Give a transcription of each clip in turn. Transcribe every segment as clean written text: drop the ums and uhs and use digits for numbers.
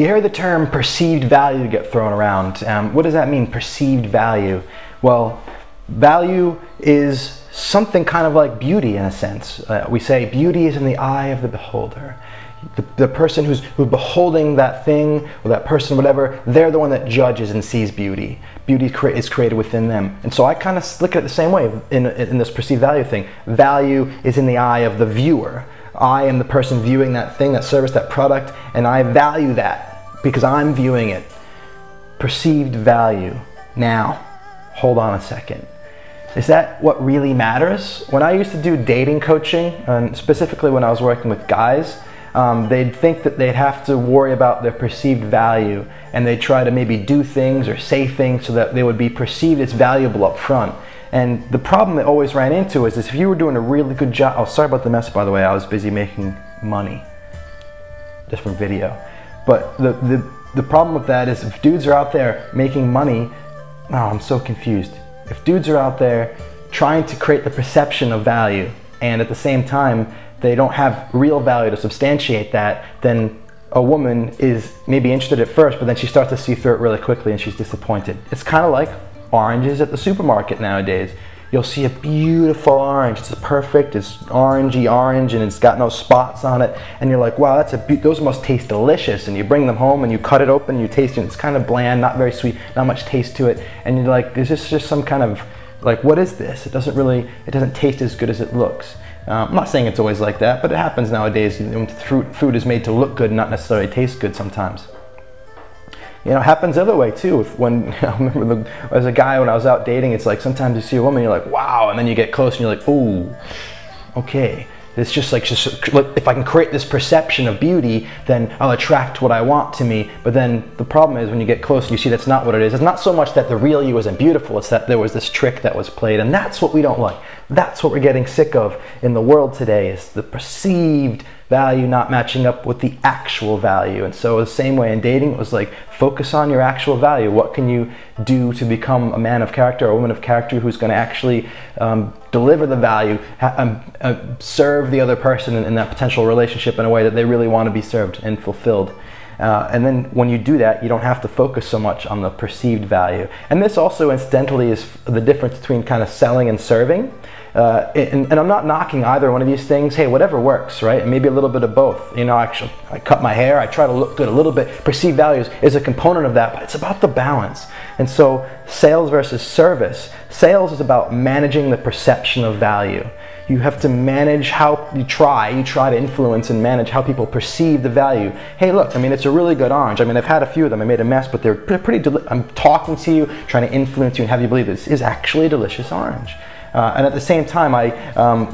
You hear the term perceived value get thrown around. What does that mean, perceived value? Well, value is something kind of like beauty in a sense. We say beauty is in the eye of the beholder. The person who's beholding that thing or that person, whatever, they're the one that judges and sees beauty. Beauty is created within them. And so I kind of look at it the same way in this perceived value thing. Value is in the eye of the viewer. I am the person viewing that thing, that service, that product, and I value that because I'm viewing it. Perceived value. Now, hold on a second. Is that what really matters? When I used to do dating coaching, and specifically when I was working with guys, they'd think that they'd have to worry about their perceived value, and they'd try to maybe do things or say things so that they would be perceived as valuable up front. And the problem they always ran into is if you were doing a really good job, oh, sorry about the mess, by the way, I was busy making money, just from video. But the problem with that is if dudes are out there making money, oh, I'm so confused. If dudes are out there trying to create the perception of value, and at the same time, they don't have real value to substantiate that, then a woman is maybe interested at first, but then she starts to see through it really quickly and she's disappointed. It's kind of like oranges at the supermarket nowadays. You'll see a beautiful orange, it's perfect, it's orangey orange and it's got no spots on it, and you're like, wow, those must taste delicious, and you bring them home and you cut it open and you taste it, and it's kind of bland, not very sweet, not much taste to it, and you're like, is this just some kind of, like, what is this? It doesn't taste as good as it looks. I'm not saying it's always like that, but it happens nowadays. Food is made to look good, not necessarily taste good sometimes. You know, it happens the other way too. When I remember as a guy when I was out dating, it's like sometimes you see a woman, you're like, wow, and then you get close and you're like, ooh, okay. It's just like if I can create this perception of beauty, then I'll attract what I want to me. But then the problem is when you get close and you see that's not what it is. It's not so much that the real you isn't beautiful, it's that there was this trick that was played, and that's what we don't like. That's what we're getting sick of in the world today, is the perceived value not matching up with the actual value. And so the same way in dating, it was like, focus on your actual value. What can you do to become a man of character or a woman of character who's going to actually deliver the value, serve the other person in that potential relationship in a way that they really want to be served and fulfilled. And then when you do that, you don't have to focus so much on the perceived value. And this also incidentally is the difference between kind of selling and serving. And I'm not knocking either one of these things. Hey, whatever works, right? And maybe a little bit of both. You know, actually, I cut my hair, I try to look good a little bit. Perceived values is a component of that, but it's about the balance. And so sales versus service. Sales is about managing the perception of value. You have to manage how you try to influence and manage how people perceive the value. Hey, look, I mean, it's a really good orange. I mean, I've had a few of them. I made a mess, but they're pretty I'm talking to you, trying to influence you and have you believe this is actually a delicious orange. And at the same time, I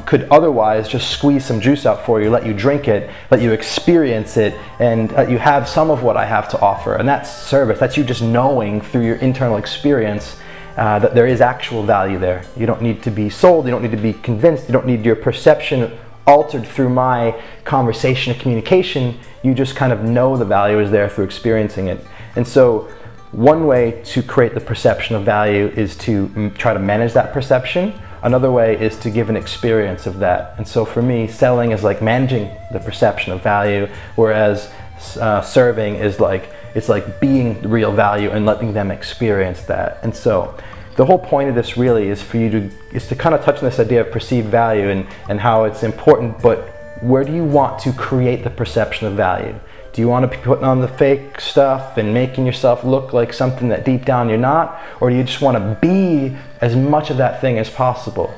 could otherwise just squeeze some juice out for you, let you drink it, let you experience it, and you have some of what I have to offer. And that's service. That's you just knowing through your internal experience that there is actual value there. You don't need to be sold, you don't need to be convinced, you don't need your perception altered through my conversation or communication. You just kind of know the value is there through experiencing it. And so one way to create the perception of value is to try to manage that perception. Another way is to give an experience of that. And so for me, selling is like managing the perception of value, whereas serving is like, it's like being the real value and letting them experience that. And so the whole point of this really is for you to kind of touch on this idea of perceived value and how it's important, but where do you want to create the perception of value? Do you want to be putting on the fake stuff and making yourself look like something that deep down you're not? Or do you just want to be as much of that thing as possible?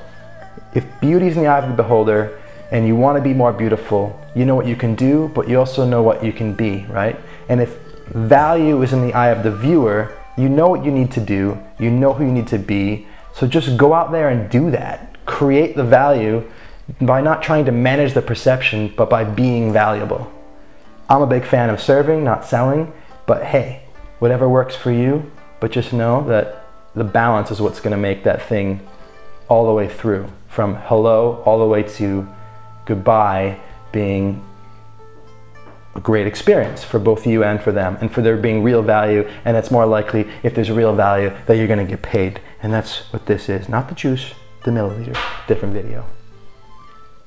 If beauty is in the eye of the beholder and you want to be more beautiful, you know what you can do, but you also know what you can be, right? And if value is in the eye of the viewer, you know what you need to do, you know who you need to be, so just go out there and do that. Create the value by not trying to manage the perception, but by being valuable. I'm a big fan of serving, not selling, but hey, whatever works for you, but just know that the balance is what's going to make that thing all the way through, from hello all the way to goodbye, being a great experience for both you and for them, and for there being real value. And it's more likely, if there's real value, that you're going to get paid. And that's what this is. Not the juice, the milliliter. Different video.